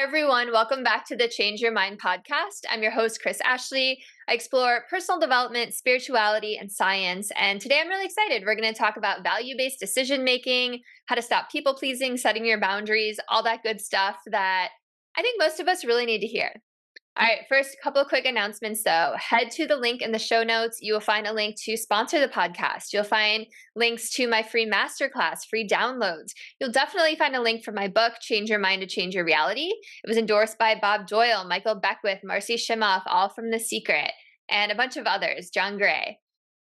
everyone. Welcome back to the Change Your Mind podcast. I'm your host, Kris Ashley. I explore personal development, spirituality, and science. And today I'm really excited. We're going to talk about value-based decision making, how to stop people pleasing, setting your boundaries, all that good stuff that I think most of us really need to hear. All right, first, a couple of quick announcements though. Head to the link in the show notes. You will find a link to sponsor the podcast. You'll find links to my free masterclass, free downloads. You'll definitely find a link for my book, Change Your Mind to Change Your Reality. It was endorsed by Bob Doyle, Michael Beckwith, Marcy Shimoff, all from The Secret, and a bunch of others, John Gray.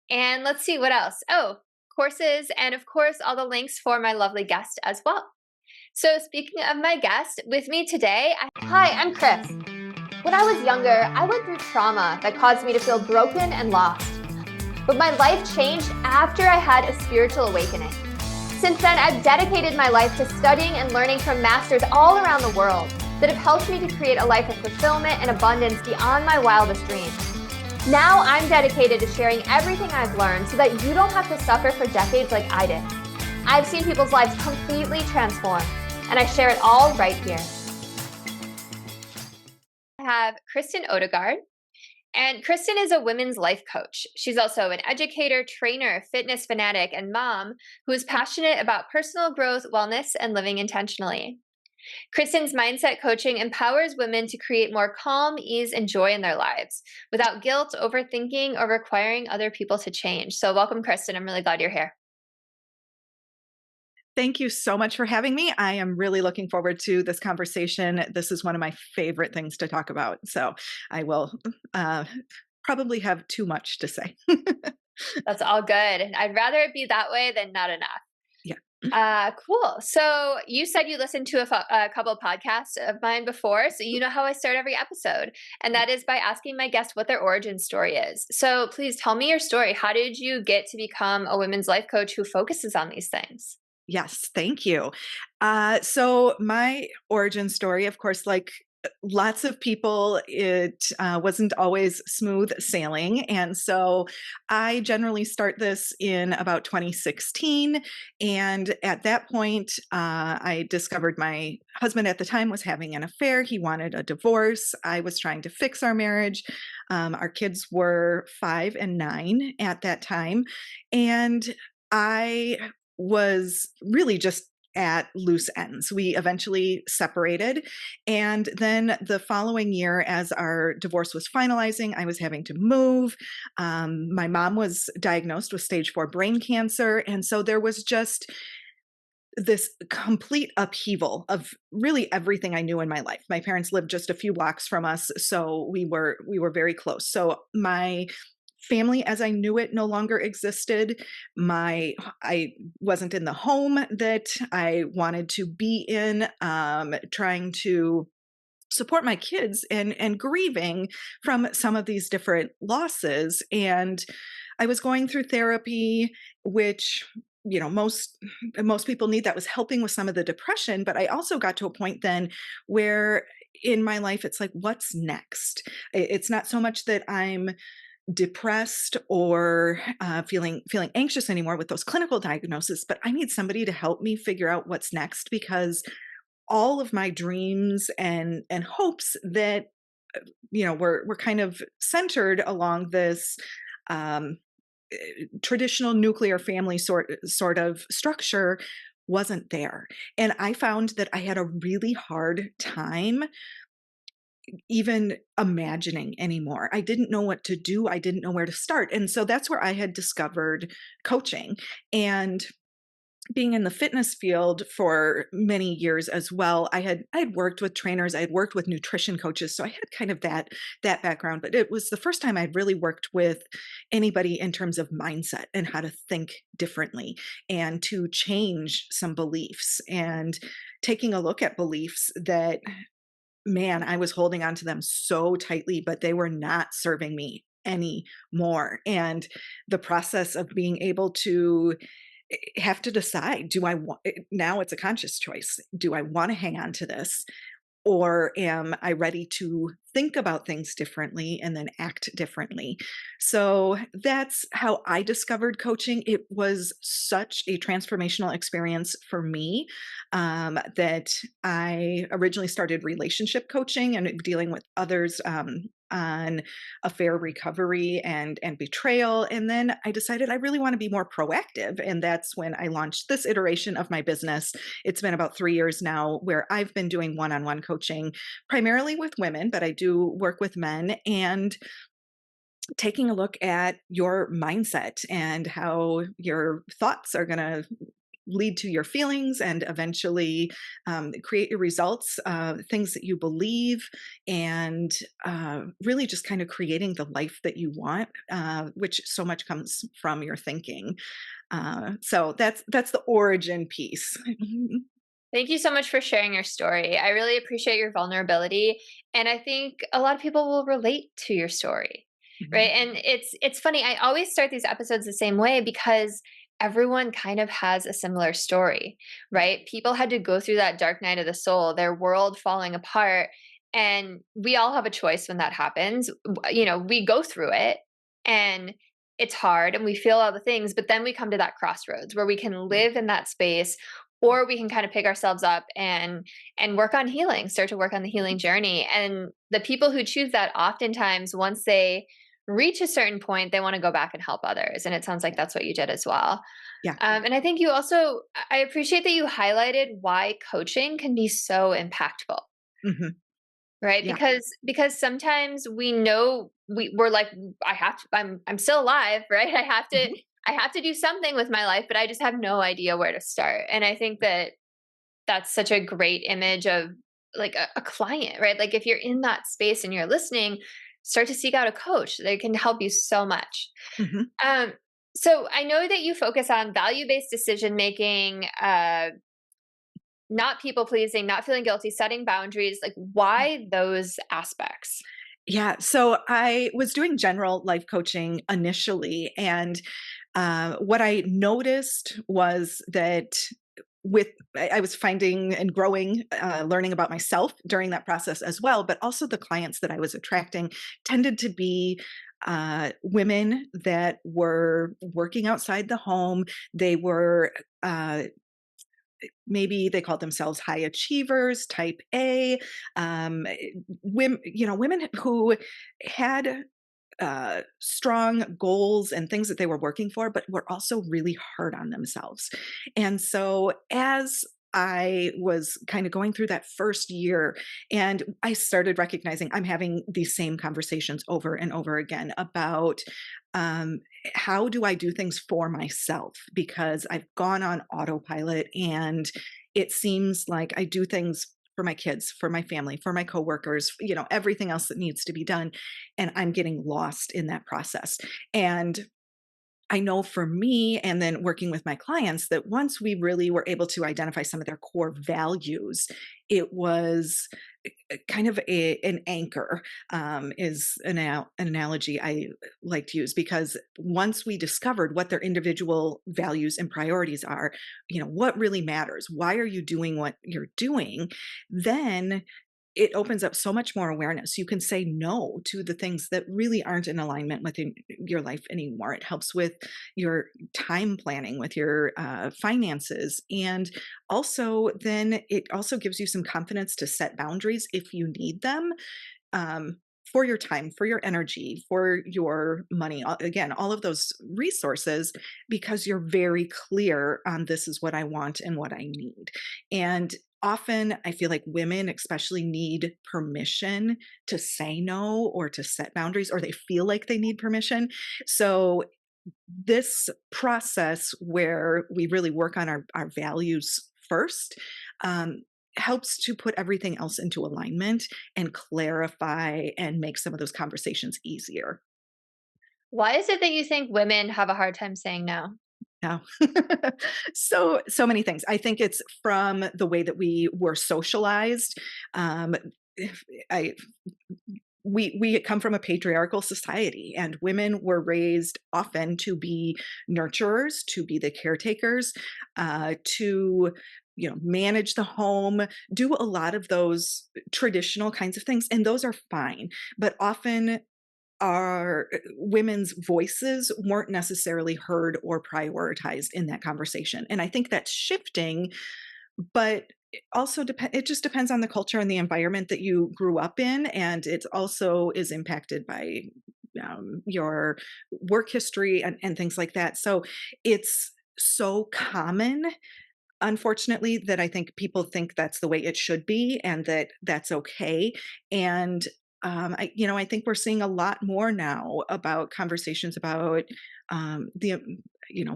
And let's see what else. Oh, courses, and of course, all the links for my lovely guest as well. So speaking of my guest, with me today, Hi, I'm Kris. When I was younger, I went through trauma that caused me to feel broken and lost. But my life changed after I had a spiritual awakening. Since then, I've dedicated my life to studying and learning from masters all around the world that have helped me to create a life of fulfillment and abundance beyond my wildest dreams. Now I'm dedicated to sharing everything I've learned so that you don't have to suffer for decades like I did. I've seen people's lives completely transform, and I share it all right here. I have Kristen Odegaard, and Kristen is a women's life coach. She's also an educator, trainer, fitness fanatic, and mom who is passionate about personal growth, wellness, and living intentionally. Kristen's mindset coaching empowers women to create more calm, ease, and joy in their lives without guilt, overthinking, or requiring other people to change. So welcome, Kristen. I'm really glad you're here. Thank you so much for having me. I am really looking forward to this conversation. This is one of my favorite things to talk about. So I will probably have too much to say. That's all good. I'd rather it be that way than not enough. Yeah. Cool. So you said you listened to a couple of podcasts of mine before, so you know how I start every episode, and that is by asking my guest what their origin story is. So please tell me your story. How did you get to become a women's life coach who focuses on these things? Yes, thank you. So my origin story, of course, like lots of people, it wasn't always smooth sailing. And so I generally start this in about 2016. And at that point, I discovered my husband at the time was having an affair. He wanted a divorce. I was trying to fix our marriage. Our kids were 5 and 9 at that time. And I was really just at loose ends. We eventually separated. And then the following year, as our divorce was finalizing, I was having to move. My mom was diagnosed with stage 4 brain cancer. And so there was just this complete upheaval of really everything I knew in my life. My parents lived just a few blocks from us, so we were very close. So my family as I knew it no longer existed. I wasn't in the home that I wanted to be in, trying to support my kids and grieving from some of these different losses. And I was going through therapy, which most people need. That was helping with some of the depression. But I also got to a point then where in my life it's like, what's next? It's not so much that I'm depressed or feeling anxious anymore with those clinical diagnoses, but I need somebody to help me figure out what's next, because all of my dreams and hopes that were kind of centered along this traditional nuclear family sort of structure wasn't there. And I found that I had a really hard time even imagining anymore. I didn't know what to do. I didn't know where to start. And so that's where I had discovered coaching. And being in the fitness field for many years as well, I had worked with trainers, I had worked with nutrition coaches, so I had kind of that background. But it was the first time I'd really worked with anybody in terms of mindset and how to think differently and to change some beliefs, and taking a look at beliefs that, man, I was holding on to them so tightly, but they were not serving me anymore. And the process of being able to have to decide, do I want, now it's a conscious choice. Do I want to hang on to this? or am I ready to think about things differently and then act differently? So that's how I discovered coaching. It was such a transformational experience for me, that I originally started relationship coaching and dealing with others, on affair recovery and betrayal. And then I decided I really want to be more proactive. And that's when I launched this iteration of my business. It's been about 3 years now where I've been doing one-on-one coaching, primarily with women, but I do work with men, and taking a look at your mindset and how your thoughts are going to lead to your feelings and eventually create your results, things that you believe, and really just kind of creating the life that you want, which so much comes from your thinking. So that's the origin piece. Thank you so much for sharing your story. I really appreciate your vulnerability, and I think a lot of people will relate to your story. Right? Mhm. And it's funny, I always start these episodes the same way because everyone kind of has a similar story, right? People had to go through that dark night of the soul, their world falling apart, and we all have a choice when that happens. We go through it, and it's hard and we feel all the things, but then we come to that crossroads where we can Yeah. live in that space, or we can kind of pick ourselves up and work on healing, start to work on the healing journey. And the people who choose that, oftentimes once they reach a certain point, they want to go back and help others, and it sounds like that's what you did as well. Yeah. And I think you also, I appreciate that you highlighted why coaching can be so impactful, Hmm. right? Yeah. Because sometimes we know we're like, I have to, I'm still alive, right? Mhm. I have to do something with my life, but I just have no idea where to start. And I think that that's such a great image of like a client, right? Like if you're in that space and you're listening, start to seek out a coach. They can help you so much. Mhm. Um, so I know that you focus on value-based decision making, not people pleasing, not feeling guilty, setting boundaries. Like, why those aspects? Yeah. So I was doing general life coaching initially. And what I noticed was that with I was finding and growing, learning about myself during that process as well, but also the clients that I was attracting tended to be women that were working outside the home. They were maybe they called themselves high achievers, type A, women, women who had strong goals and things that they were working for, but were also really hard on themselves. And so as I was kind of going through that first year, and I started recognizing I'm having these same conversations over and over again about um, how do I do things for myself? Because I've gone on autopilot, and it seems like I do things for my kids, for my family, for my coworkers, everything else that needs to be done. And I'm getting lost in that process. And I know for me, and then working with my clients, that once we really were able to identify some of their core values, it was kind of an anchor, is an analogy I like to use, because once we discovered what their individual values and priorities are, what really matters, why are you doing what you're doing, then it opens up so much more awareness. You can say no to the things that really aren't in alignment with your life anymore. It helps with your time planning, with your finances. And also, then it also gives you some confidence to set boundaries if you need them, um, for your time, for your energy, for your money. Again, all of those resources, because you're very clear on this is what I want and what I need. And often I feel like women especially need permission to say no or to set boundaries, or they feel like they need permission. So this process where we really work on our values first, um, helps to put everything else into alignment and clarify and make some of those conversations easier. Why is it that you think women have a hard time saying no? Yeah. So many things. I think it's from the way that we were socialized. Um, if I we come from a patriarchal society, and women were raised often to be nurturers, to be the caretakers, to manage the home, do a lot of those traditional kinds of things, and those are fine. But often our women's voices weren't necessarily heard or prioritized in that conversation. And I think that's shifting, but it just depends on the culture and the environment that you grew up in, and it also is impacted by your work history and things like that. So it's so common, unfortunately, that I think people think that's the way it should be and that that's okay. And I think we're seeing a lot more now about conversations about the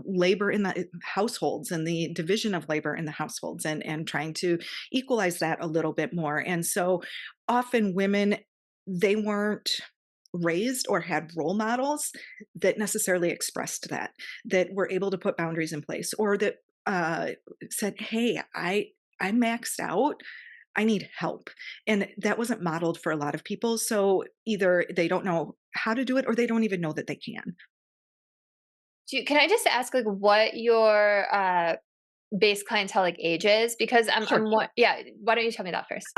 labor in the households and the division of labor in the households, and trying to equalize that a little bit more. And so often women, they weren't raised or had role models that necessarily expressed that were able to put boundaries in place, or that said, "Hey, I'm maxed out. I need help." And that wasn't modeled for a lot of people. So either they don't know how to do it, or they don't even know that they can. Can I just ask, like, what your base clientele like age is? Because Sure. yeah. Why don't you tell me that first?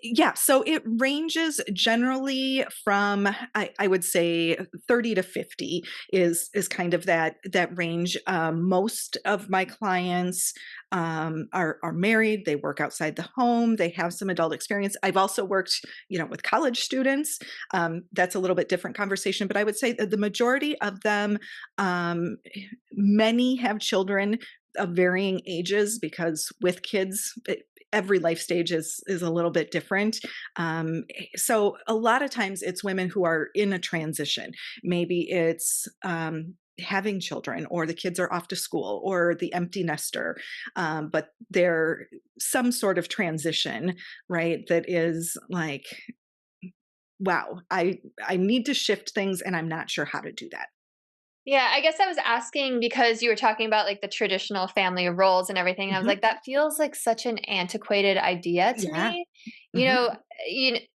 Yeah, so it ranges generally from, I would say, 30 to 50 is kind of that range. Most of my clients are married. They work outside the home. They have some adult experience. I've also worked, with college students. That's a little bit different conversation, but I would say that the majority of them, um, many have children of varying ages, because with kids, every life stage is a little bit different. So a lot of times it's women who are in a transition. Maybe it's having children, or the kids are off to school, or the empty nester, but they're some sort of transition, right? That is like, wow, I need to shift things, and I'm not sure how to do that. Yeah, I guess I was asking because you were talking about like the traditional family roles and everything. And I was Mhm. like, that feels like such an antiquated idea to Yeah. me. You Hmm. know,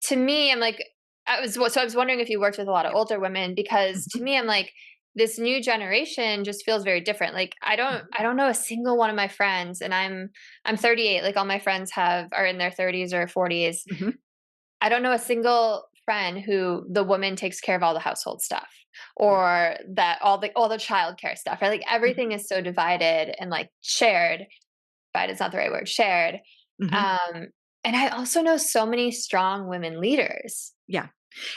to me, I'm like, I was wondering if you worked with a lot of Yeah. older women, because to Mhm. me, I'm like, this new generation just feels very different. Like I don't know a single one of my friends, and I'm 38. Like all my friends are in their 30s or 40s. Mhm. I don't know a single friend who the woman takes care of all the household stuff, Yeah. or that all the childcare stuff, right? Like Mhm. everything is so divided and like shared. Divided is not the right word. Shared. Mhm. Um, and I also know so many strong women leaders, Yeah.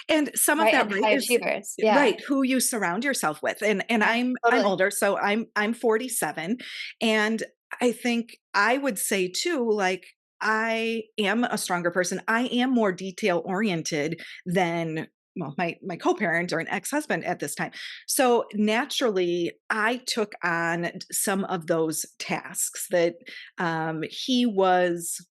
And some of right? that, And right, high is achievers. Yeah. right, who you surround yourself with. And Yeah. I'm Totally. older, so I'm 47, and I think I would say too, like, I am a stronger person. I am more detail oriented than, well, my co-parent or an ex-husband at this time. So naturally, I took on some of those tasks that he was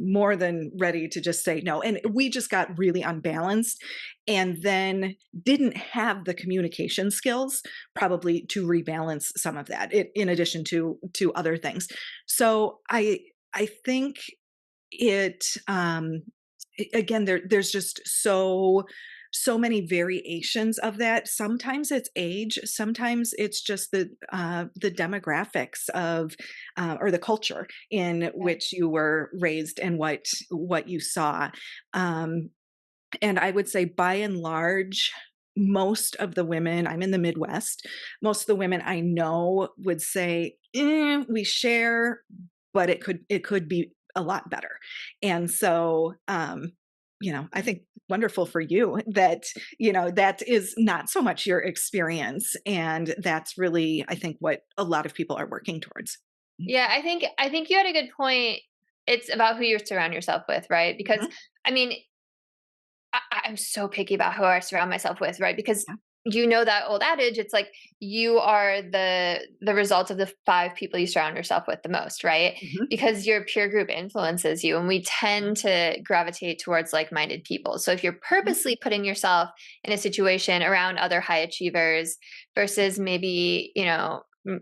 more than ready to just say no. And we just got really unbalanced, and then didn't have the communication skills probably to rebalance some of that, in addition to other things. So I think it again, there's just so many variations of that. Sometimes it's age, sometimes it's just the demographics of or the culture in Yeah. which you were raised, and what you saw. um and I would say, by and large, most of the women, I'm in the Midwest, most of the women I know would say, we share, but it could be a lot better. And so, I think wonderful for you that, that is not so much your experience. And that's really, I think, what a lot of people are working towards. Yeah, I think you had a good point. It's about who you surround yourself with, right? Because Mhm. I mean, I'm so picky about who I surround myself with, right? Because Yeah. you know that old adage, it's like you are the result of the 5 people you surround yourself with the most, right? Mhm. Because your peer group influences you, and we tend to gravitate towards like-minded people. So if you're Mhm. purposely putting yourself in a situation around other high achievers versus maybe,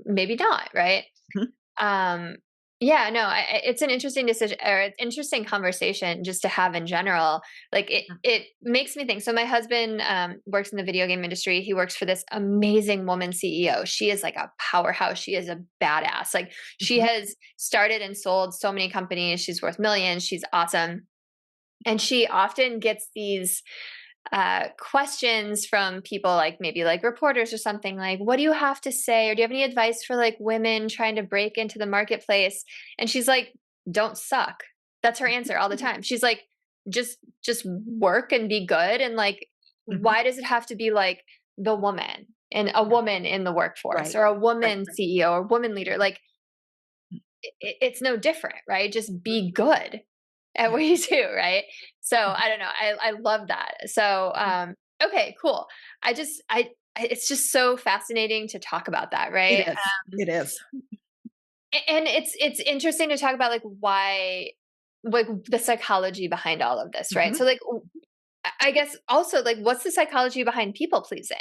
maybe not, right? Mhm. Um Yeah, no, it's an interesting decision or an interesting conversation just to have in general. Like it makes me think. So my husband works in the video game industry. He works for this amazing woman CEO. She is like a powerhouse. She is a badass. Like she Mhm. has started and sold so many companies. She's worth millions. She's awesome. And she often gets these questions from people like maybe like reporters or something like, what do you have to say? Or do you have any advice for like women trying to break into the marketplace? And she's like, don't suck. That's her answer all the time. She's like, just work and be good. And like, Mhm. why does it have to be like the woman and a Yeah. woman in the workforce Right. or a Right. woman CEO or woman leader? Like, it's no different, right? Just Mhm. be good at Yeah. what you do, right? So Mhm. I don't know. I love that. So Mhm. okay, cool. It's just so fascinating to talk about that, It right? is. It is. And it's interesting to talk about like the psychology behind all of this, right? Mhm. So like I guess also like what's the psychology behind people pleasing,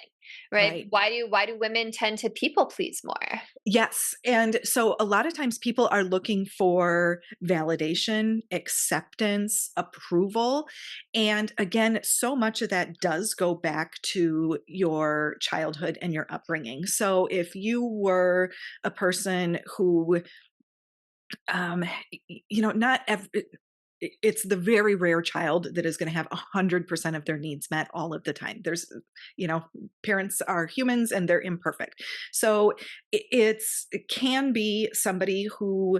right? Right. Why do women tend to people please more? Yes. And so a lot of times people are looking for validation, acceptance, approval. And again, so much of that does go back to your childhood and your upbringing. So if you were a person who, um, not it's the very rare child that is going to have 100% of their needs met all of the time. You know, parents are humans and they're imperfect. So it can be somebody who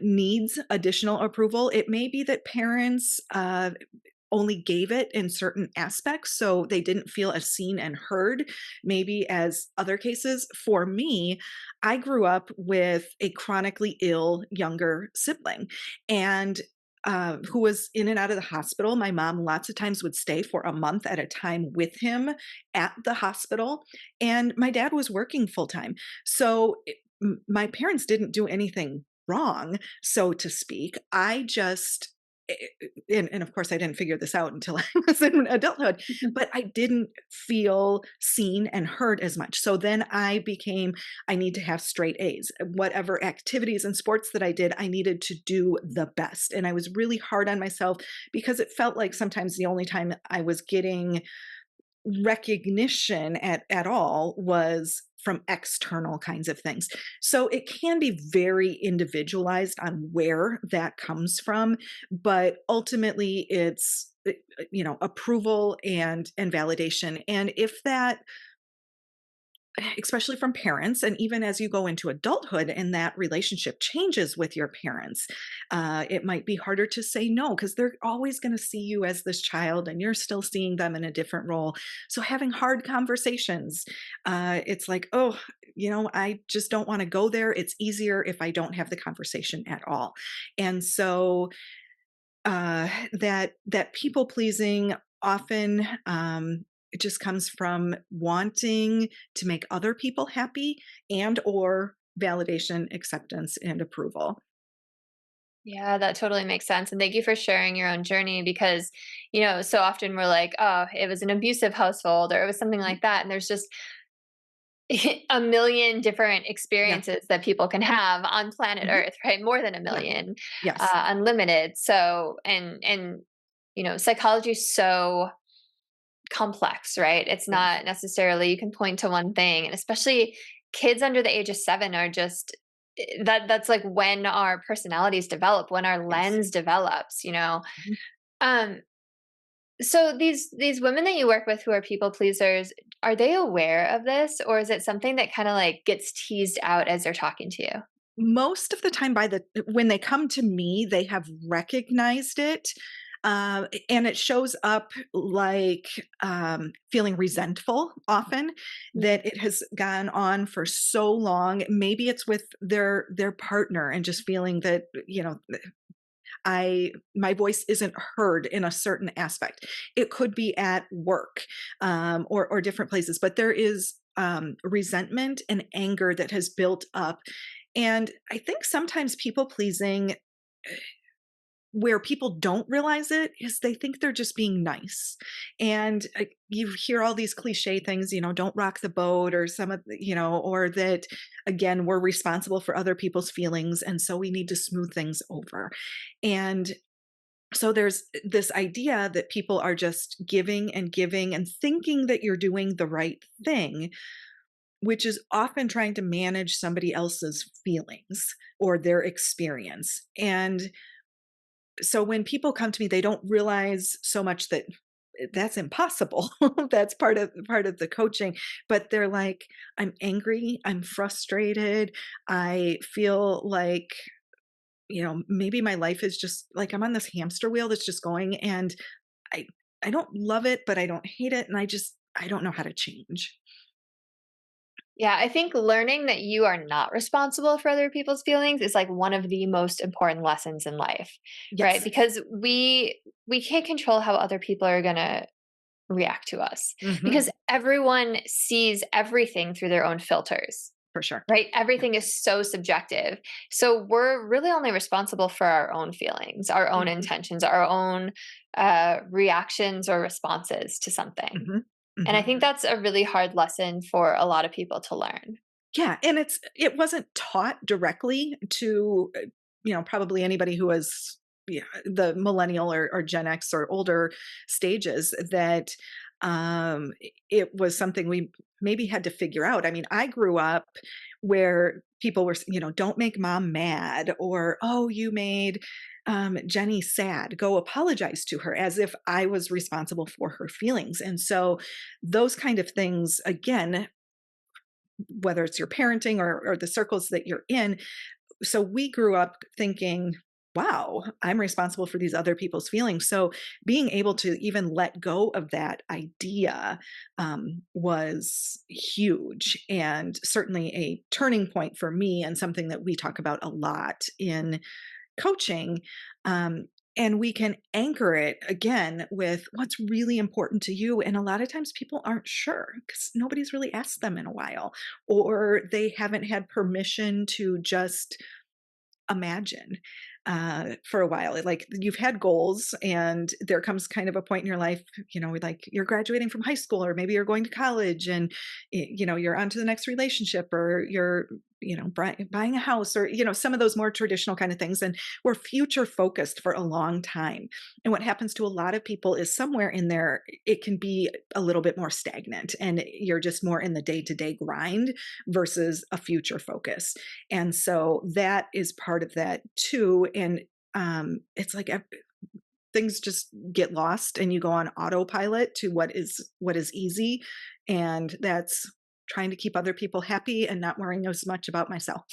needs additional approval. It may be that parents only gave it in certain aspects, so they didn't feel as seen and heard, maybe as other cases. For me, I grew up with a chronically ill younger sibling, and who was in and out of the hospital. My mom lots of times would stay for a month at a time with him at the hospital, and my dad was working full time. So my parents didn't do anything wrong, so to speak. I just and of course I didn't figure this out until I was in adulthood, but I didn't feel seen and heard as much. So then I need to have straight A's. Whatever activities and sports that I did, I needed to do the best. And I was really hard on myself because it felt like sometimes the only time I was getting recognition at all was from external kinds of things. So it can be very individualized on where that comes from, but ultimately it's approval and validation. And if that, especially from parents, and even as you go into adulthood and that relationship changes with your parents, it might be harder to say no because they're always going to see you as this child and you're still seeing them in a different role. So having hard conversations, it's like, oh, I just don't want to go there. It's easier if I don't have the conversation at all. And so that people pleasing often, it just comes from wanting to make other people happy and or validation, acceptance, and approval. Yeah, that totally makes sense. And thank you for sharing your own journey because, so often we're like, oh, it was an abusive household or it was something Mhm. like that. And there's just a million different Yeah. experiences that people can have on planet Mhm. Earth, right? More than a Yeah. million, Yes. unlimited. So, and, psychology is so complex, right? It's Yes. not necessarily you can point to one thing. And especially kids under the age of 7 are just that's like when our personalities develop, when our Yes. lens develops. Mhm. Um, so these women that you work with who are people pleasers, are they aware of this or is it something that kind of like gets teased out as they're talking to you? Most of the time when they come to me, they have recognized it, and it shows up like, feeling resentful often Mm. that it has gone on for so long. Maybe it's with their partner and just feeling that, I my voice isn't heard in a certain aspect. It could be at work, or different places, but there is, resentment and anger that has built up, and I think sometimes people pleasing where people don't realize it is they think they're just being nice. And you hear all these cliche things, don't rock the boat, or some of or that, again, we're responsible for other people's feelings. And so we need to smooth things over. And so there's this idea that people are just giving and giving and thinking that you're doing the right thing, which is often trying to manage somebody else's feelings or their experience. And so when people come to me, they don't realize so much that that's impossible. That's part of the coaching, but they're like, I'm angry, I'm frustrated, I feel like, maybe my life is just like I'm on this hamster wheel that's just going, and I I don't love it, but I don't hate it, and I don't know how to change. Yeah, I think learning that you are not responsible for other people's feelings is like one of the most important lessons in life, right? Yes. Because we can't control how other people are going to react to us Mhm. because everyone sees everything through their own filters. For sure. Right? Yeah. Everything is so subjective. So we're really only responsible for our own feelings, our own Mhm. intentions, our own reactions or responses to something. Mhm. And I Mhm. think that's a really hard lesson for a lot of people to learn. Yeah, and it wasn't taught directly to, probably anybody who was, yeah, the millennial or Gen X or older stages, that it was something we maybe had to figure out. I mean, I grew up where people were, don't make mom mad, or, oh, you made Jenny sad, go apologize to her, as if I was responsible for her feelings. And so those kind of things, again, whether it's your parenting or the circles that you're in. So we grew up thinking, wow, I'm responsible for these other people's feelings. So being able to even let go of that idea was huge, and certainly a turning point for me, and something that we talk about a lot in coaching. Um, and we can anchor it again with what's really important to you. And a lot of times people aren't sure because nobody's really asked them in a while, or they haven't had permission to just imagine for a while. Like, you've had goals, and there comes kind of a point in your life, like you're graduating from high school, or maybe you're going to college, and you're on to the next relationship, or you're buying a house, or some of those more traditional kind of things, and we're future focused for a long time. And what happens to a lot of people is somewhere in there it can be a little bit more stagnant, and you're just more in the day-to-day grind versus a future focus. And so that is part of that too. And it's like things just get lost, and you go on autopilot to what is easy, and that's trying to keep other people happy and not worrying as much about myself.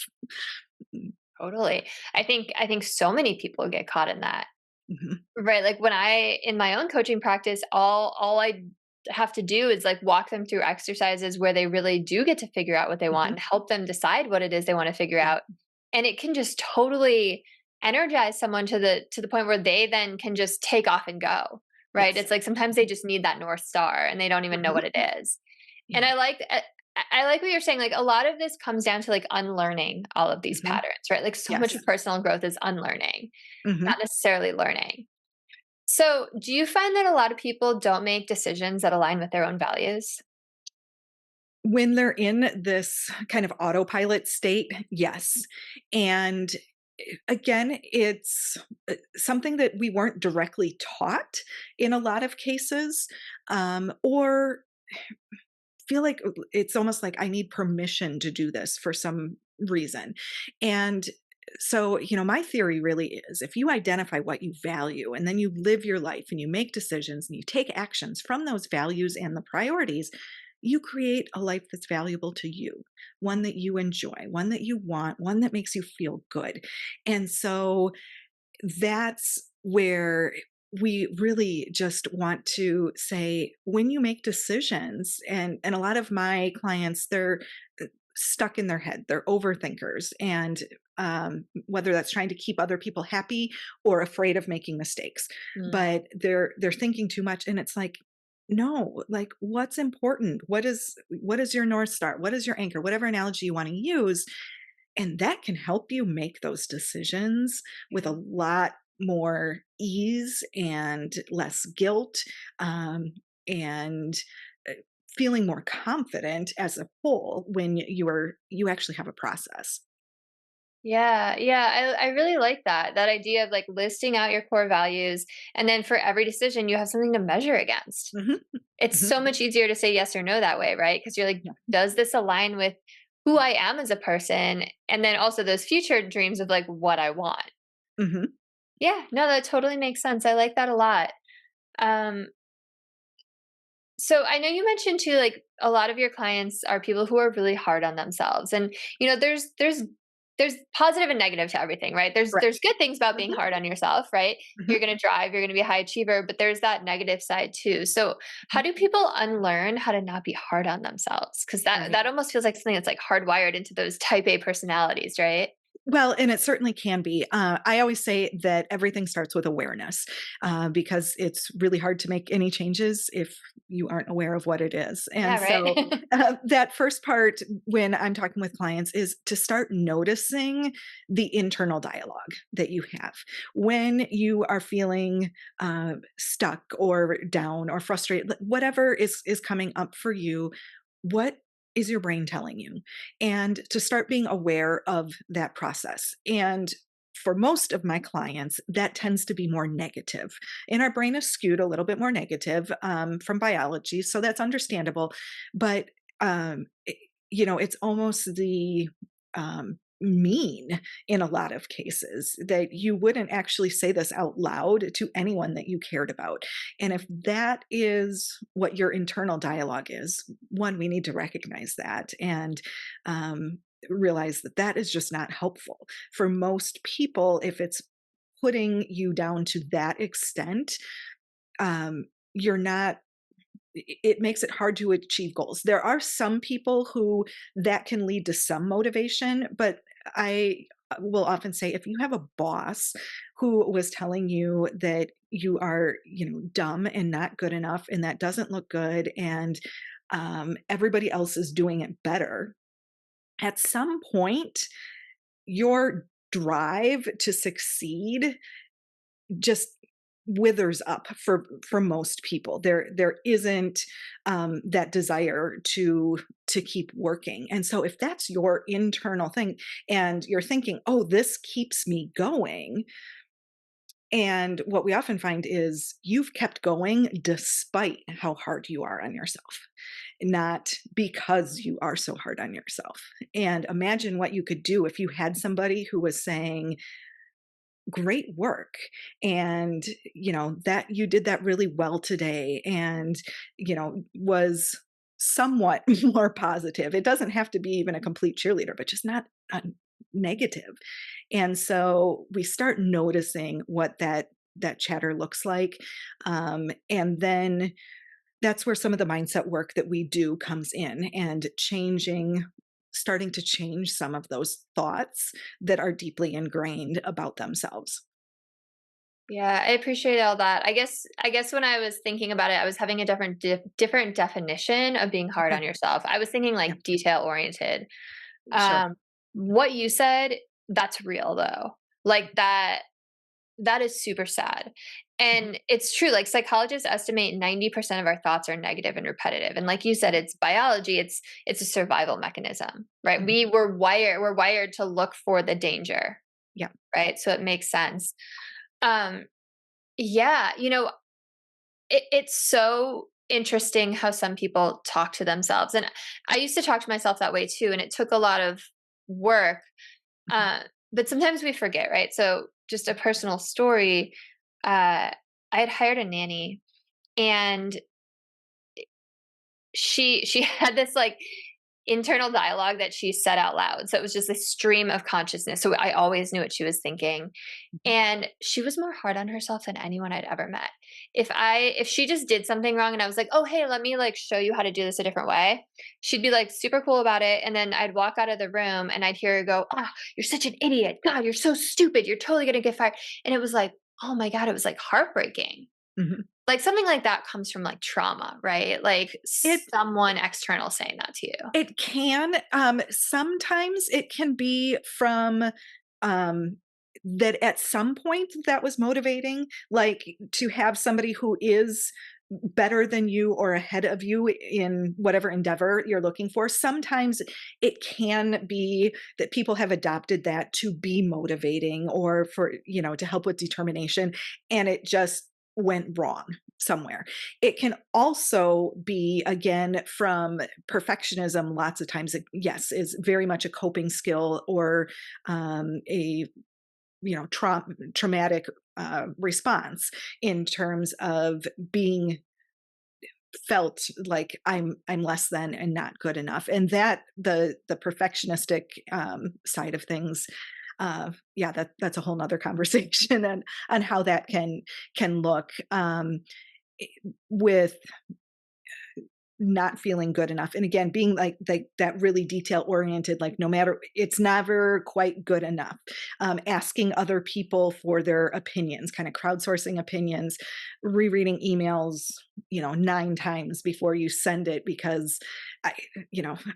Totally. I think so many people get caught in that. Mhm. Right, like, when I in my own coaching practice, all I have to do is, like, walk them through exercises where they really do get to figure out what they want Mhm. and help them decide what it is they wanna figure Yeah. out, and it can just totally energize someone to the point where they then can just take off and go, right? Yes. It's like sometimes they just need that North Star, and they don't even know Mhm. what it is, and Yeah. I like what you're saying, like, a lot of this comes down to, like, unlearning all of these Mhm. patterns, right? Like, so much Yes. of personal growth is unlearning, Mhm. not necessarily learning. So, do you find that a lot of people don't make decisions that align with their own values? When they're in this kind of autopilot state, yes. And again, it's something that we weren't directly taught in a lot of cases, or feel like it's almost like I need permission to do this for some reason. And so, my theory really is, if you identify what you value, and then you live your life and you make decisions and you take actions from those values and the priorities, you create a life that's valuable to you, one that you enjoy, one that you want, one that makes you feel good. And so that's where we really just want to say, when you make decisions, and a lot of my clients, they're stuck in their head, they're overthinkers, and whether that's trying to keep other people happy or afraid of making mistakes, Mm, but they're thinking too much. And it's like, no, like, what's important, what is your North Star, what is your anchor, whatever analogy you want to use, and that can help you make those decisions with a yeah. lot more ease and less guilt, um, and uh, feeling more confident as a whole when you actually have a process. Yeah, yeah, I really like that idea of like listing out your core values, and then for every decision you have something to measure against. Mhm, It's mhm, so much easier to say yes or no that way, right? Because you're like, yeah, does this align with who I am as a person? And then also those future dreams of like what I want. mhm, Yeah, no, that totally makes sense. I like that a lot. Um, so I know you mentioned too, like a lot of your clients are people who are really hard on themselves, and there's positive and negative to everything, right? right. There's good things about being Mhm, hard on yourself, right? mhm, You're gonna drive, you're gonna be a high achiever, but there's that negative side too. So how mhm, do people unlearn how to not be hard on themselves? Because right. that almost feels like something that's like hardwired into those type A personalities, right? Well, and it certainly can be. I always say that everything starts with awareness, because it's really hard to make any changes if you aren't aware of what it is. And Yeah, so right. that first part, when I'm talking with clients, is to start noticing the internal dialogue that you have. When you are feeling stuck or down or frustrated, whatever is coming up for you, what is your brain telling you? And to start being aware of that process. And for most of my clients, that tends to be more negative. And our brain is skewed a little bit more negative, from biology. So that's understandable. But, it's almost the mean in a lot of cases that you wouldn't actually say this out loud to anyone that you cared about. And if that is what your internal dialogue is, one, we need to recognize that and realize that that is just not helpful. For most people, if it's putting you down to that extent, you're not it makes it hard to achieve goals. There are some people who that can lead to some motivation, but I will often say if you have a boss who was telling you that you are, dumb and not good enough and that doesn't look good and everybody else is doing it better, at some point your drive to succeed just withers up for most people. There isn't that desire to keep working. And so if that's your internal thing and you're thinking, oh, this keeps me going, and what we often find is you've kept going despite how hard you are on yourself, not because you are so hard on yourself. And imagine what you could do if you had somebody who was saying, great work, and that you did that really well today, and was somewhat more positive. It doesn't have to be even a complete cheerleader, but just not negative. And so we start noticing what that chatter looks like, and then that's where some of the mindset work that we do comes in, and starting to change some of those thoughts that are deeply ingrained about themselves. Yeah, I appreciate all that. I guess when I was thinking about it, I was having a different definition of being hard Okay. on yourself. I was thinking Yeah, like detail oriented. sure. Um, what you said, that's real though. Like that is super sad. Mhm, And it's true, like psychologists estimate 90% of our thoughts are negative and repetitive. And like you said, mhm, it's biology, it's a survival mechanism, right? mhm. We're wired to look for the danger, Yeah. right? So it makes sense. Um, yeah, it's so interesting how some people talk to themselves. And I used to talk to myself that way too. And it took a lot of work. Mhm, Uh, but sometimes we forget, right? So just a personal story. I had hired a nanny, and she had this like internal dialogue that she said out loud. So it was just a stream of consciousness. So I always knew what she was thinking. mhm, And she was more hard on herself than anyone I'd ever met. If she just did something wrong and I was like, "Oh, hey, let me like show you how to do this a different way." She'd be like super cool about it, and then I'd walk out of the room and I'd hear her go, "Ah, you're such an idiot. God, you're so stupid. You're totally going to get fired." And it was like, "Oh my god, it was like heartbreaking." mhm. Like something like that comes from like trauma, right? Like It someone external saying that to you. it can, sometimes it can be from, um that at some point that was motivating, like to have somebody who is better than you or ahead of you in whatever endeavor you're looking for. Sometimes it can be that people have adopted that to be motivating or for, to help with determination, and it just went wrong somewhere. It can also be, again, from perfectionism. Lots of times, yes, is very much a coping skill or a traumatic response in terms of being felt like I'm less than and not good enough, and that the perfectionistic side of things, yeah, that's a whole nother conversation on how that can look, with not feeling good enough. And again, being like that really detail oriented, like no matter, it's never quite good enough. Asking other people for their opinions, kind of crowdsourcing opinions, rereading emails, 9 times before you send it because I,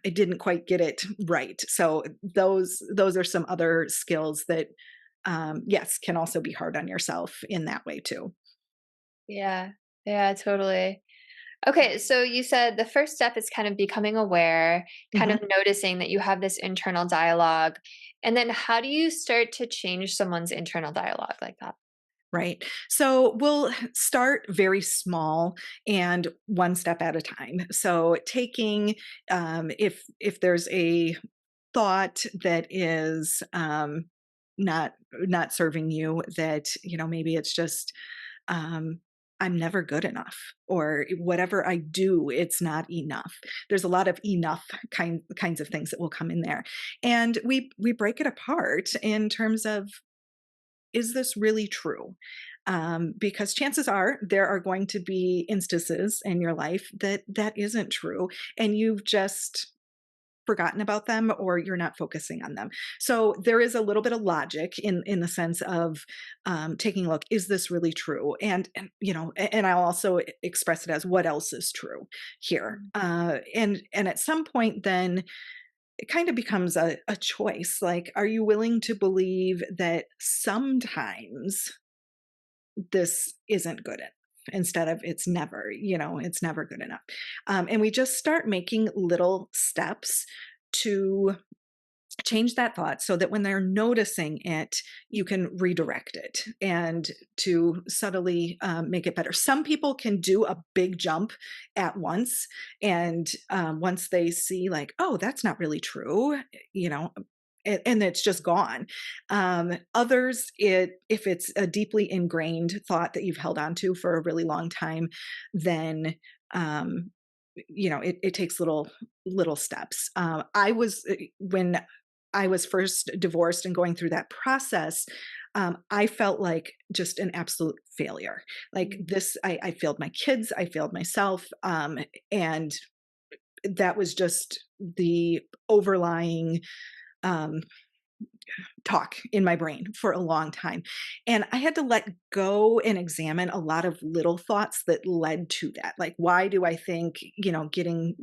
I didn't quite get it right. So those are some other skills that, yes, can also be hard on yourself in that way too. Yeah. Yeah, totally. Okay, so you said the first step is kind of becoming aware, kind of Mhm. noticing that you have this internal dialogue. And then how do you start to change someone's internal dialogue like that? Right. So we'll start very small and one step at a time. So taking, if there's a thought that is not serving you, that maybe it's just um, I'm never good enough, or whatever I do, it's not enough. There's a lot of enough kinds of things that will come in there, and we break it apart in terms of, is this really true? Because chances are there are going to be instances in your life that isn't true, and you've just forgotten about them or you're not focusing on them. So there is a little bit of logic in the sense of taking a look, is this really true? And I'll also express it as, what else is true here? Mm. And at some point, then it kind of becomes a choice. Like, are you willing to believe that sometimes this isn't good enough, instead of it's never good enough? And we just start making little steps to change that thought so that when they're noticing it, you can redirect it and to subtly make it better. Some people can do a big jump at once. And once they see, like, oh, that's not really true, you know, and it's just gone. Others, if it's a deeply ingrained thought that you've held on to for a really long time, then um, it takes little steps. I was When I was first divorced and going through that process, I felt like just an absolute failure. Like Mm. this, I failed my kids, I failed myself, and that was just the overlying um, talk in my brain for a long time. And I had to let go and examine a lot of little thoughts that led to that. Like, why do I think, getting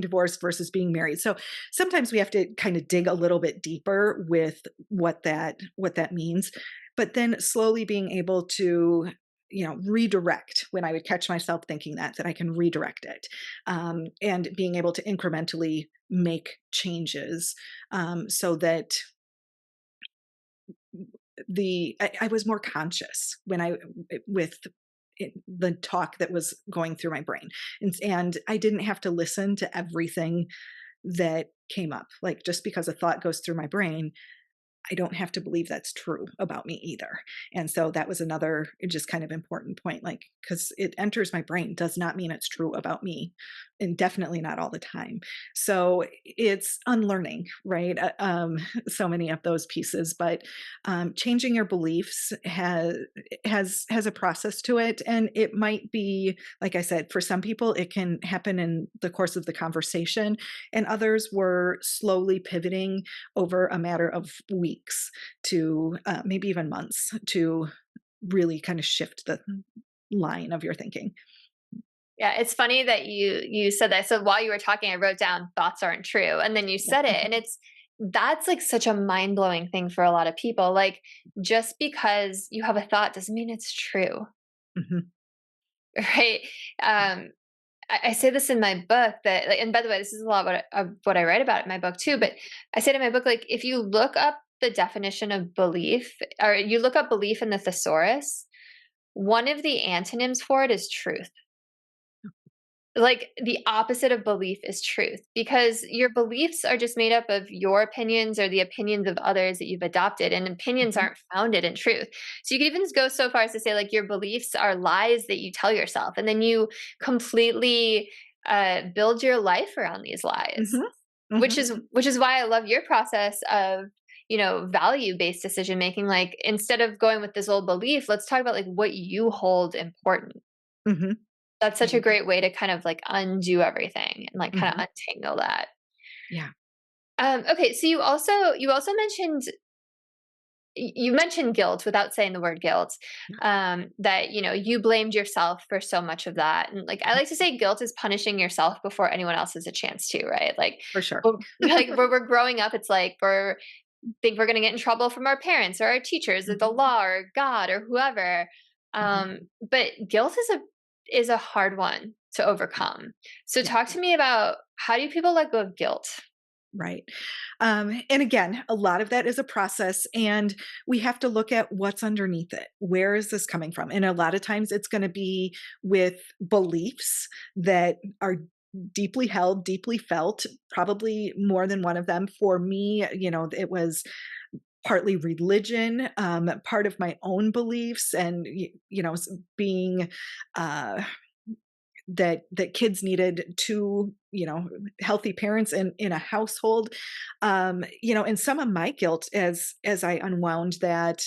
divorced versus being married? So sometimes we have to kind of dig a little bit deeper with what that means, but then slowly being able to redirect when I would catch myself thinking that I can redirect it, and being able to incrementally make changes, so that I was more conscious when with the talk that was going through my brain, and I didn't have to listen to everything that came up. Like, just because a thought goes through my brain, I don't have to believe that's true about me either. And so that was another just kind of important point, like, because it enters my brain does not mean it's true about me, and definitely not all the time. So it's unlearning, right? So many of those pieces, but changing your beliefs has a process to it, and it might be, like I said, for some people it can happen in the course of the conversation, and others were slowly pivoting over a matter of weeks to maybe even months to really kind of shift the line of your thinking. Yeah, it's funny that you said that. So while you were talking, I wrote down thoughts aren't true, and then you Yeah. said it, and it's that's like such a mind-blowing thing for a lot of people. Like, just because you have a thought doesn't mean it's true, Mhm. right? Um, I say this in my book that, like, and by the way, this is a lot of what I write about in my book too. But I said in my book, like, if you look up the definition of belief, or you look up belief in the thesaurus, one of the antonyms for it is truth. Like, the opposite of belief is truth, because your beliefs are just made up of your opinions or the opinions of others that you've adopted, and opinions Mhm. aren't founded in truth. So you could even go so far as to say, like, your beliefs are lies that you tell yourself, and then you completely build your life around these lies. Mhm. which Mhm. is which is why I love your process of, value based decision making. Like, instead of going with this old belief, let's talk about like what you hold important. Mhm. That's such a Yeah. great way to kind of like undo everything and like kind Mhm. of untangle that. Yeah. Okay, so you also mentioned, you mentioned guilt without saying the word guilt. Yeah. That you blamed yourself for so much of that, and like I like to say, guilt is punishing yourself before anyone else has a chance to, right? Like, For sure. like where we're growing up, it's like we're gonna get in trouble from our parents or our teachers or the Mhm. law or God or whoever. Mhm. But guilt is a hard one to overcome. So Yeah. talk to me about, how do people let go of guilt? Right. And again, a lot of that is a process, and we have to look at what's underneath it. Where is this coming from? And a lot of times it's going to be with beliefs that are deeply held, deeply felt, probably more than one of them. For me, it was partly religion, part of my own beliefs, and being uh, that kids needed two healthy parents in a household. And some of my guilt as I unwound that,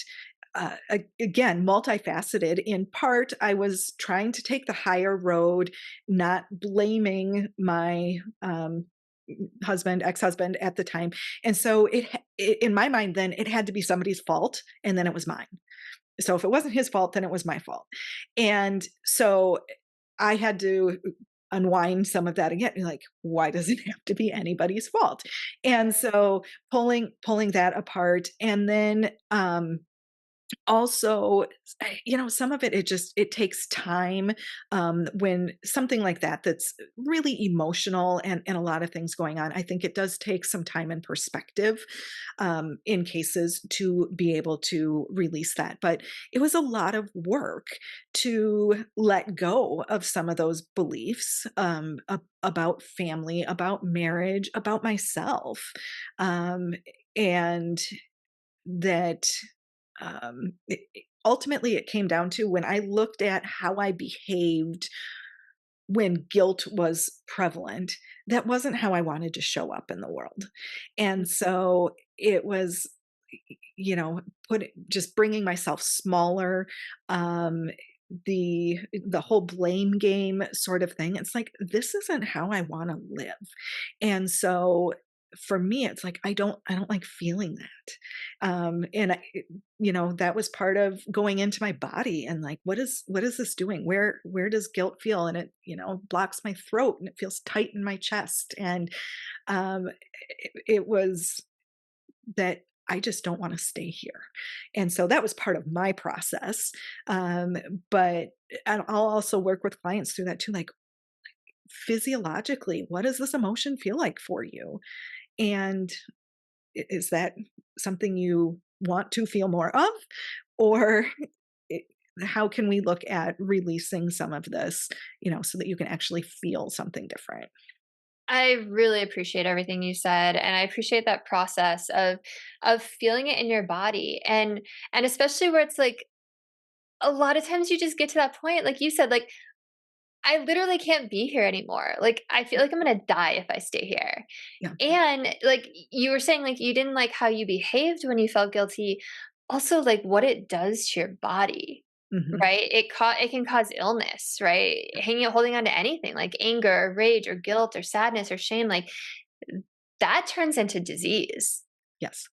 again, multifaceted. In part, I was trying to take the higher road, not blaming my husband, ex-husband at the time. And so in my mind, then it had to be somebody's fault, and then it was mine. So if it wasn't his fault, then it was my fault. And so I had to unwind some of that again. Like, why does it have to be anybody's fault? And so pulling that apart, and then also, some of it, it takes time, when something like that's really emotional, and a lot of things going on. I think it does take some time and perspective, in cases, to be able to release that. But it was a lot of work to let go of some of those beliefs, about family, about marriage, about myself, and that ultimately it came down to, when I looked at how I behaved when guilt was prevalent, that wasn't how I wanted to show up in the world. And so it was, just bringing myself smaller, um, the whole blame game sort of thing. It's like, this isn't how I want to live. And so for me, it's like, I don't like feeling that. And that was part of going into my body, and like, what is this doing? Where does guilt feel? And it, blocks my throat, and it feels tight in my chest. And it was that I just don't want to stay here. And so that was part of my process. Um, but I'll also work with clients through that too. Like, physiologically, what does this emotion feel like for you? And is that something you want to feel more of? Or it, how can we look at releasing some of this, so that you can actually feel something different? I really appreciate everything you said, and I appreciate that process of feeling it in your body, and especially where it's like, a lot of times you just get to that point, like you said, like, I literally can't be here anymore. Like, I feel like I'm gonna die if I stay here. Yeah. And like you were saying, like, you didn't like how you behaved when you felt guilty. Also, like, what it does to your body, Hmm. right? It can cause illness, right? Holding on to anything like anger or rage or guilt or sadness or shame, like, that turns into disease. Yes.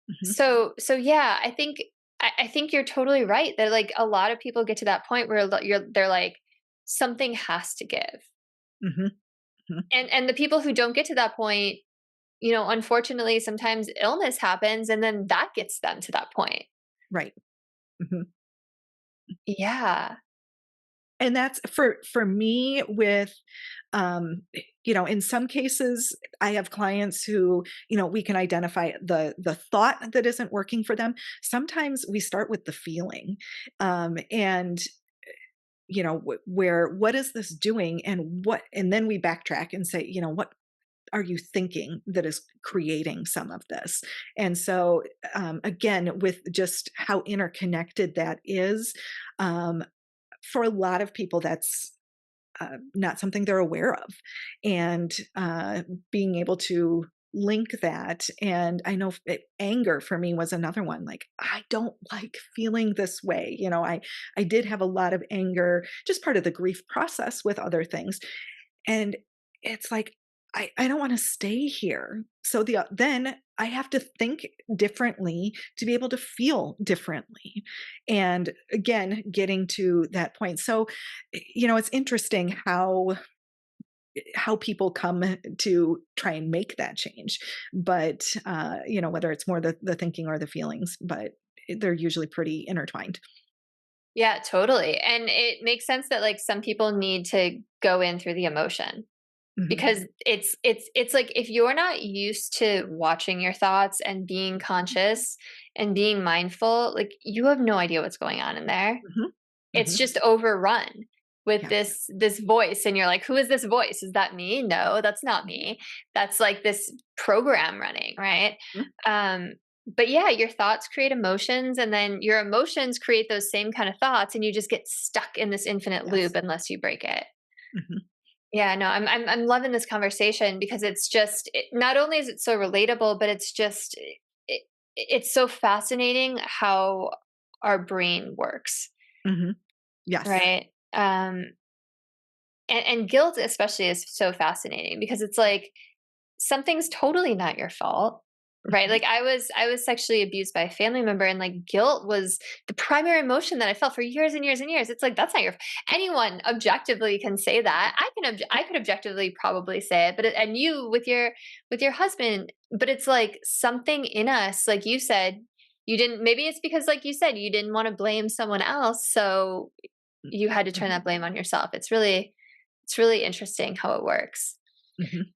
Hmm. So yeah, I think you're totally right that like a lot of people get to that point where they're like, something has to give. Hmm. Hmm. And the people who don't get to that point, unfortunately, sometimes illness happens and then that gets them to that point. Right. Mhm. Yeah. And that's for me with, in some cases, I have clients who, we can identify the thought that isn't working for them. Sometimes we start with the feeling, and where what is this doing, and then we backtrack and say, what are you thinking that is creating some of this? And so, again, with just how interconnected that is, um, for a lot of people, that's not something they're aware of. And being able to link that. And I know anger for me was another one. Like, I don't like feeling this way. I did have a lot of anger, just part of the grief process with other things. And it's like, I don't want to stay here. So then I have to think differently to be able to feel differently. And again, getting to that point. So, it's interesting how people come to try and make that change. But whether it's more the thinking or the feelings, but they're usually pretty intertwined. Yeah, totally. And it makes sense that like some people need to go in through the emotion Hmm. because it's like if you're not used to watching your thoughts and being conscious and being mindful, like you have no idea what's going on in there. Hmm. It's Hmm. just overrun with Yes. this voice and you're like, who is this voice? Is that me? No, that's not me. That's like this program running, right? Mhm. um but yeah, your thoughts create emotions and then your emotions create those same kind of thoughts and you just get stuck in this infinite loop Yes. unless you break it. Hmm. Yeah, no, I'm loving this conversation because not only is it so relatable, but it's so fascinating how our brain works, Hmm. Yes. right? And guilt especially is so fascinating because it's like something's totally not your fault, right? Mhm. Like I was sexually abused by a family member and like guilt was the primary emotion that I felt for years and years and years. It's like that's not your anyone objectively can say that. I could objectively probably say it, and you with your husband, but it's like something in us, like you said, you didn't maybe it's because like you said, you didn't want to blame someone else, so you had to turn Mhm. that blame on yourself. It's really interesting how it works. Mhm.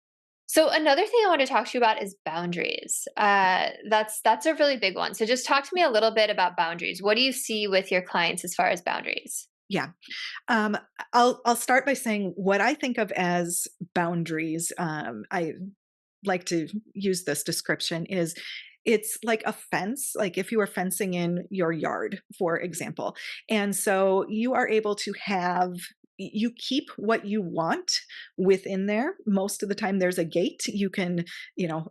So another thing I want to talk to you about is boundaries. That's a really big one. So just talk to me a little bit about boundaries. What do you see with your clients as far as boundaries? Yeah. Um, I'll start by saying what I think of as boundaries. I like to use this description is it's like a fence, like if you were fencing in your yard, for example. And so you are able to you keep what you want within there. Most of the time there's a gate. You can,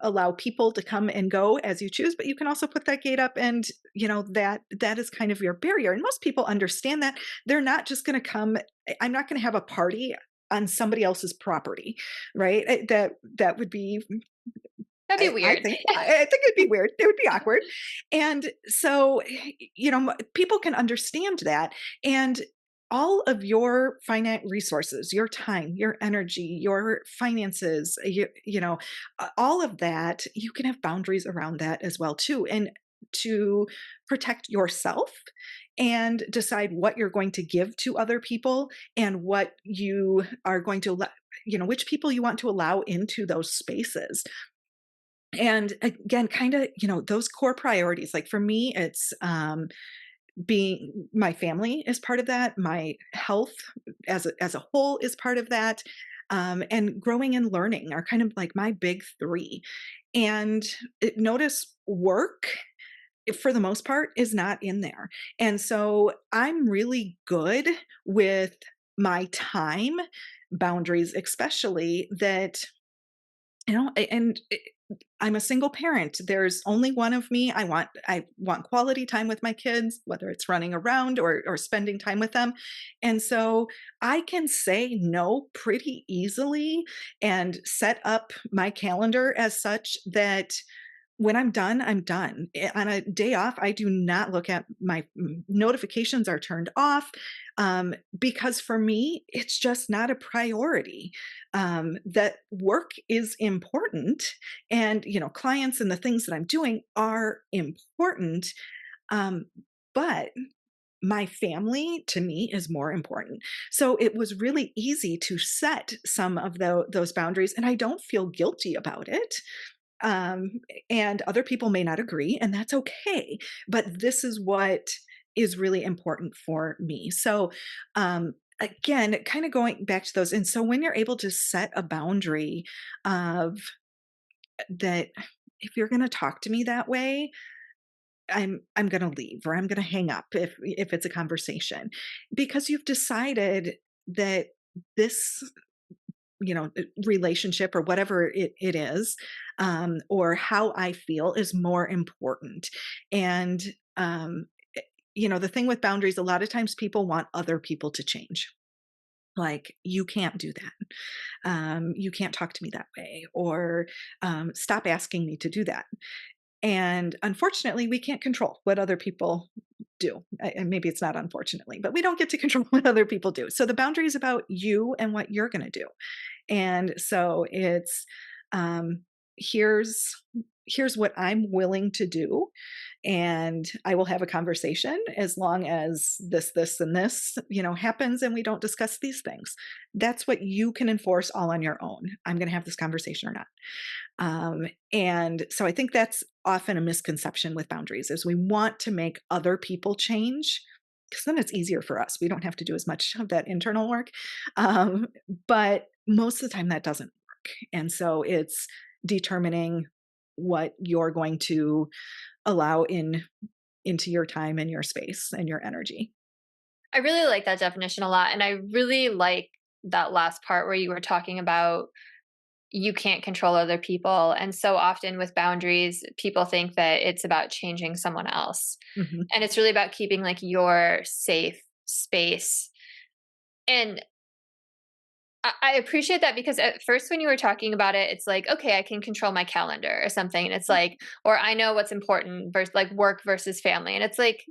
allow people to come and go as you choose, but you can also put that gate up and, that is kind of your barrier. And most people understand that they're not just going to come. I'm not going to have a party on somebody else's property, right? That would be That'd be weird. I think it'd be weird. It would be awkward. And so, people can understand that. And all of your finite resources, your time, your energy, your finances, all of that, you can have boundaries around that as well too. And to protect yourself and decide what you're going to give to other people and what you are going to let, which people you want to allow into those spaces. And again, kind of, those core priorities. Like for me, it's being my family is part of that. My health as a whole is part of that. And growing and learning are kind of like my big three. And notice work, for the most part, is not in there. And so I'm really good with my time boundaries, especially that, and I'm a single parent. There's only one of me. I want quality time with my kids, whether it's running around or spending time with them. And so I can say no pretty easily and set up my calendar as such that when I'm done, I'm done. On a day off, I do not look at my notifications are turned off, because for me, it's just not a priority. That work is important, and clients and the things that I'm doing are important. Um, but my family to me is more important. So it was really easy to set some of those boundaries, and I don't feel guilty about it. Um, and other people may not agree, and that's okay. But this is what is really important for me. So, again, kind of going back to those. And so, when you're able to set a boundary of that, if you're going to talk to me that way, I'm going to leave, or I'm going to hang up if it's a conversation, because you've decided that this relationship or whatever it is, or how I feel is more important. And the thing with boundaries, a lot of times people want other people to change. Like, you can't do that. You can't talk to me that way, or stop asking me to do that. And unfortunately, we can't control what other people do. And maybe it's not unfortunately, but we don't get to control what other people do. So the boundary is about you and what you're going to do. And so it's, um, here's here's what I'm willing to do, and I will have a conversation as long as this, and this, happens, and we don't discuss these things. That's what you can enforce all on your own. I'm going to have this conversation or not. And so I think that's often a misconception with boundaries, is we want to make other people change, because then it's easier for us. We don't have to do as much of that internal work. Um, but most of the time that doesn't work. And so it's determining what you're going to allow into your time and your space and your energy. I really like that definition a lot. And I really like that last part where you were talking about you can't control other people. And so often with boundaries, people think that it's about changing someone else. Mhm. And it's really about keeping like your safe space. And I appreciate that, because at first when you were talking about it, it's like, okay, I can control my calendar or something. And it's like, or I know what's important versus like work versus family. And it's like,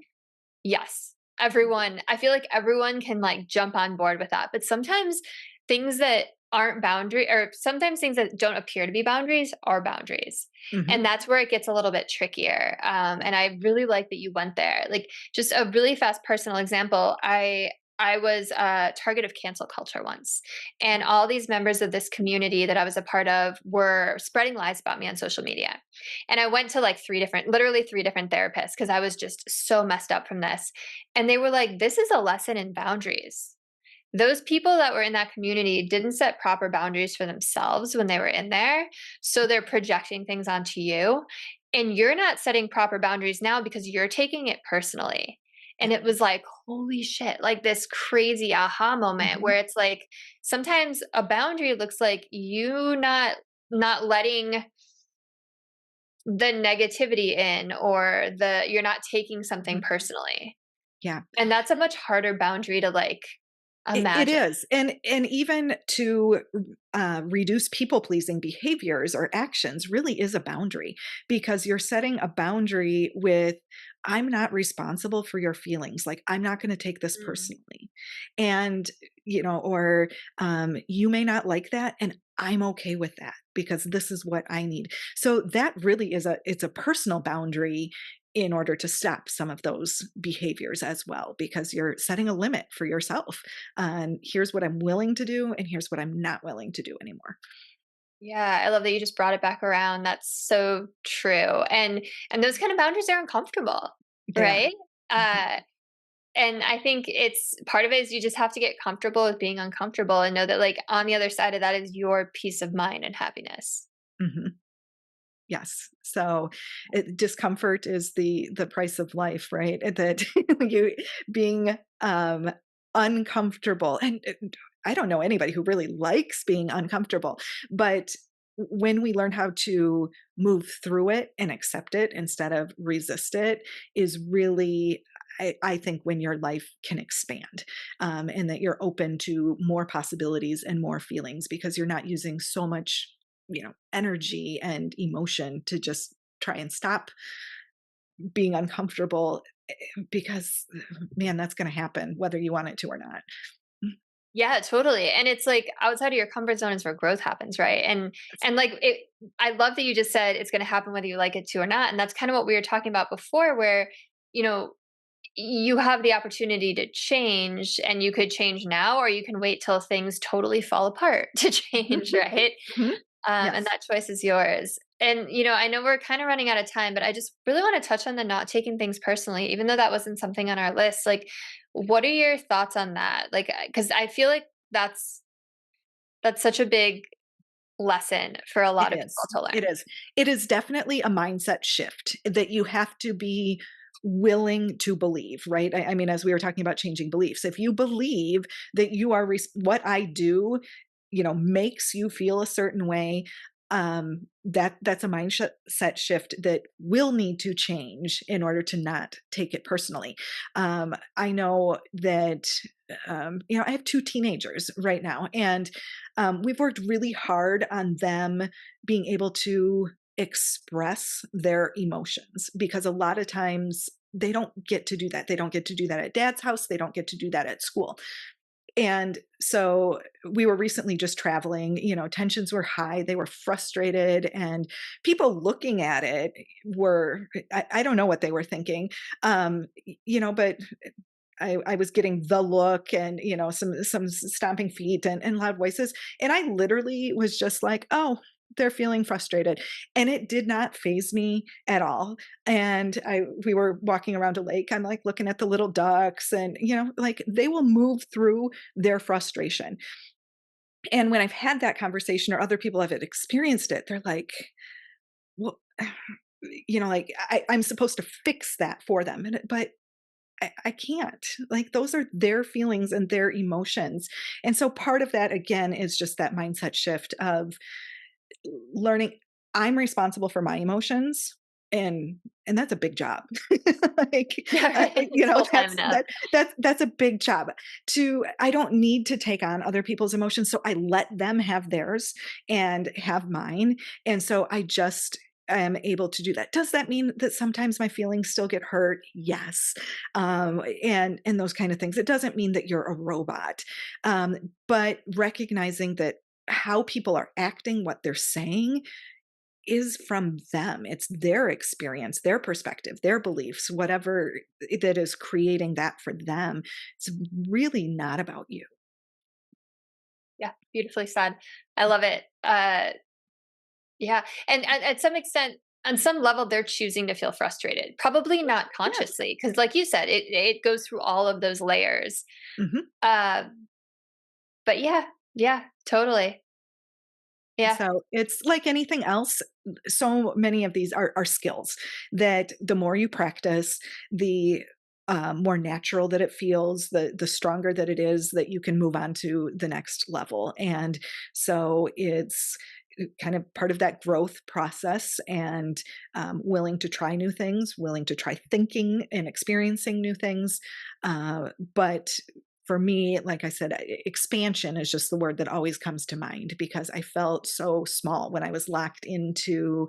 yes, everyone, I feel like everyone can like jump on board with that. But sometimes things that aren't boundary, or sometimes things that don't appear to be boundaries, are boundaries. Mhm. And that's where it gets a little bit trickier. And I really like that you went there. Like, just a really fast personal example. I was a target of cancel culture once, and all these members of this community that I was a part of were spreading lies about me on social media. And I went to like literally three different therapists, because I was just so messed up from this. And they were like, this is a lesson in boundaries. Those people that were in that community didn't set proper boundaries for themselves when they were in there. So they're projecting things onto you. And you're not setting proper boundaries now because you're taking it personally. Yeah. And it was like, holy shit, like this crazy aha moment Mhm. where it's like sometimes a boundary looks like you not letting the negativity in, or you're not taking something Mhm. personally. Yeah. And that's a much harder boundary to like It imagine. is, and even to reduce people pleasing behaviors or actions really is a boundary, because you're setting a boundary with, I'm not responsible for your feelings. Like, I'm not going to take this Mm. personally, and or you may not like that, and I'm okay with that because this is what I need. So that really is it's a personal boundary in order to stop some of those behaviors as well, because you're setting a limit for yourself. And here's what I'm willing to do, and here's what I'm not willing to do anymore. Yeah, I love that you just brought it back around. That's so true. And those kind of boundaries are uncomfortable, They are. right? Mhm. Uh and I think it's part of it is you just have to get comfortable with being uncomfortable and know that like on the other side of that is your peace of mind and happiness. Mhm. Yes. So discomfort is the price of life, right? And that you being uncomfortable, and I don't know anybody who really likes being uncomfortable, but when we learn how to move through it and accept it instead of resist it, is really, I think, when your life can expand, and that you're open to more possibilities and more feelings, because you're not using so much energy and emotion to just try and stop being uncomfortable, because man, that's going to happen whether you want it to or not. Yeah, totally. And it's like outside of your comfort zone is where growth happens, right? And like it I love that you just said it's going to happen whether you like it to or not. And that's kind of what we were talking about before where, you know, you have the opportunity to change and you could change now or you can wait till things totally fall apart to change, right? Mhm. And Yes, that choice is yours. And, you know, I know we're kind of running out of time, but I just really want to touch on the not taking things personally, even though that wasn't something on our list. Like, what are your thoughts on that? Like, because I feel like that's such a big lesson for a it lot of people is. to It learn. is. It is definitely a mindset shift that you have to be willing to believe, right? I mean, as we were talking about changing beliefs, if you believe that you are what I do, makes you feel a certain way, that's a mindset shift that will need to change in order to not take it personally. I know that I have two teenagers right now, and we've worked really hard on them being able to express their emotions, because a lot of times they don't get to do that. They don't get to do that at dad's house. They don't get to do that at school. And so we were recently just traveling, tensions were high, they were frustrated, and people looking at it were, I don't know what they were thinking. But I was getting the look, and some stomping feet, and loud voices, and I literally was just like, oh, they're feeling frustrated, and it did not phase me at all. And we were walking around a lake, I'm like looking at the little ducks, and like they will move through their frustration. And when I've had that conversation, or other people have experienced it, they're like, well, like I'm supposed to fix that for them, but I can't. Like, those are their feelings and their emotions. And so part of that, again, is just that mindset shift of learning I'm responsible for my emotions, and that's a big job. Like, Yeah, right. It's full time now. that's a big job. I don't need to take on other people's emotions, so I let them have theirs and have mine. And so I am able to do that. Does that mean that sometimes my feelings still get hurt? Yes. And those kind of things. It doesn't mean that you're a robot. But recognizing that how people are acting, what they're saying, is from them. It's their experience, their perspective, their beliefs, whatever that is creating that for them. It's really not about you. Yeah, beautifully said. I love it. Yeah, and at some extent, on some level, they're choosing to feel frustrated, probably not Yes. consciously, because like you said, it goes through all of those layers. Mhm. Um, but yeah, yeah, totally. Yeah, So it's like anything else. So many of these are skills that the more you practice, the more natural that it feels, the stronger that it is that you can move on to the next level. And so it's kind of part of that growth process, and willing to try new things, willing to try thinking and experiencing new things. But for me, like I said, expansion is just the word that always comes to mind, because I felt so small when I was locked into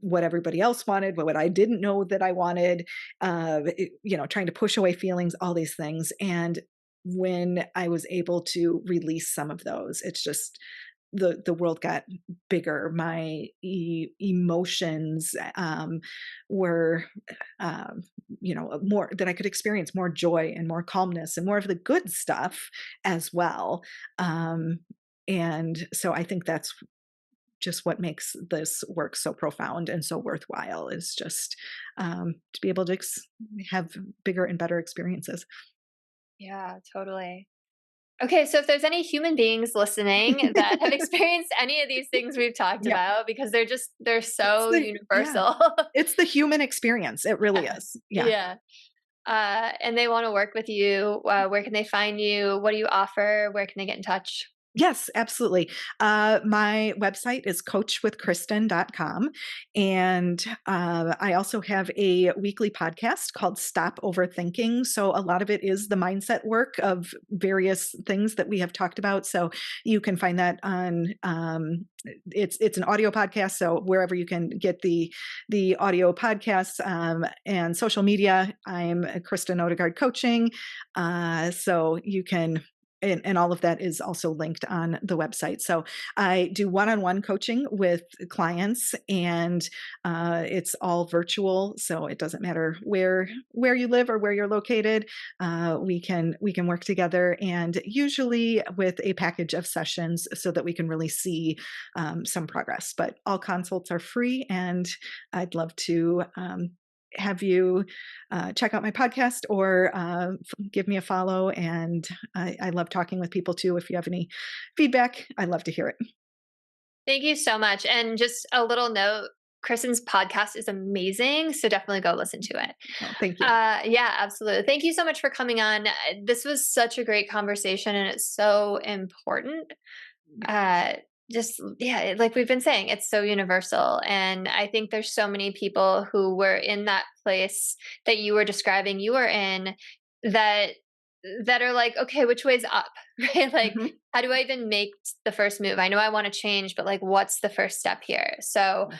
what everybody else wanted, what I didn't know that I wanted, trying to push away feelings, all these things. And when I was able to release some of those, it's just the world got bigger. My emotions were, um, more that I could experience, more joy and more calmness and more of the good stuff as well. Um, and so I think that's just what makes this work so profound and so worthwhile, is just to be able to have bigger and better experiences. yeah, totally. Okay, so if there's any human beings listening that have experienced any of these things we've talked Yep. about, because they're It's so yeah, universal. it's the human experience. It really is. Yeah. Yeah. And they want to work with you, where can they find you? What do you offer? Where can they get in touch? Yes, absolutely. My website is coachwithkristen.com. And I also have a weekly podcast called Stop Overthinking. So a lot of it is the mindset work of various things that we have talked about. So you can find that on it's an audio podcast. So wherever you can get the audio podcasts, and social media, I'm Kristen Odegaard Coaching. So you can, and all of that is also linked on the website. So I do one-on-one coaching with clients, and it's all virtual. So it doesn't matter where you live or where you're located. We can work together, and usually with a package of sessions so that we can really see some progress. But all consults are free, and I'd love to have you check out my podcast, or give me a follow. And I love talking with people too. If you have any feedback, I'd love to hear it. Thank you so much. And just a little note, Kristen's podcast is amazing. So definitely go listen to it. Oh, thank you. Yeah, absolutely. Thank you so much for coming on. This was such a great conversation and it's so important. Uh, just, yeah, like we've been saying, it's so universal. And I think there's so many people who were in that place that you were describing you were in, that are like, okay, which way's up? Right? Like, Mhm. how do I even make the first move? I know I want to change, but like, what's the first step here? So,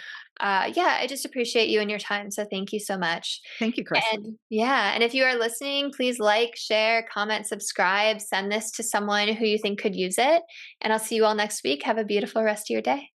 yeah, I just appreciate you and your time. So thank you so much. Thank you, Chris. And yeah, and if you are listening, please like, share, comment, subscribe, send this to someone who you think could use it. And I'll see you all next week. Have a beautiful rest of your day.